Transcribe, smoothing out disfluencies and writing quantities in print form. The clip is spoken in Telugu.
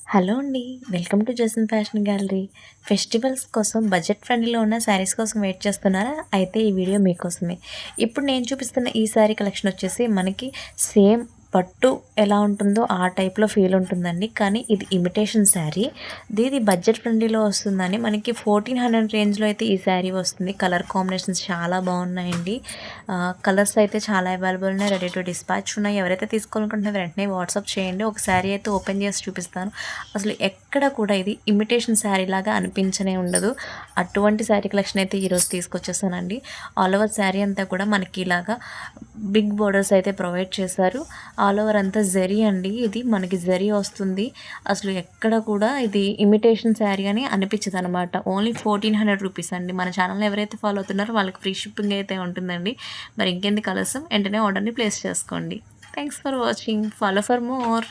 హలో అండి. Welcome to Jason fashion gallery. Festivals కోసం బడ్జెట్ ఫ్రెండ్లీలో ఉన్న శారీస్ కోసం వెయిట్ చేస్తున్నారా? అయితే ఈ వీడియో మీకోసమే. ఇప్పుడు నేను చూపిస్తున్న ఈ శారీ కలెక్షన్ వచ్చేసి మనకి సేమ్ పట్టు ఎలా ఉంటుందో ఆ టైప్‌లో ఫీల్ ఉంటుందండి. కానీ ఇది ఇమిటేషన్ శారీ. ఇది బడ్జెట్ ఫ్రెండ్లీలో వస్తుందని మనకి 1400 రేంజ్‌లో అయితే ఈ శారీ వస్తుంది. కలర్ కాంబినేషన్స్ చాలా బాగున్నాయండి. కలర్స్ అయితే చాలా అవైలబుల్ ఉన్నాయి. రెడీ టు డిస్పాచ్ ఉన్నాయి. ఎవరైతే తీసుకోవాలనుకుంటున్నారో వెంటనే వాట్సాప్ చేయండి. ఒక శారీ అయితే ఓపెన్ చేసి చూపిస్తాను. అసలు ఎక్కడ కూడా ఇది ఇమిటేషన్ శారీ లాగా అనిపించనే ఉండదు. అటువంటి శారీ కలెక్షన్ అయితే ఈరోజు తీసుకొచ్చేసానండి. ఆల్ ఓవర్ శారీ అంతా కూడా మనకి ఇలాగా బిగ్ బోర్డర్స్ అయితే ప్రొవైడ్ చేశారు. ఆల్ ఓవర్ అంతా జరీ అండి. ఇది మనకి జరీ వస్తుంది. అసలు ఎక్కడ కూడా ఇది ఇమిటేషన్ శారీ అని అనిపించదు అనమాట. ఓన్లీ 1400 రూపీస్ అండి. మన ఛానల్ని ఎవరైతే ఫాలో అవుతున్నారో వాళ్ళకి ఫ్రీ షిప్పింగ్ అయితే ఉంటుందండి. మరి ఇంకెందుకు ఆలస్యం, వెంటనే ఆర్డర్ని ప్లేస్ చేసుకోండి. Thanks for watching. Follow for more.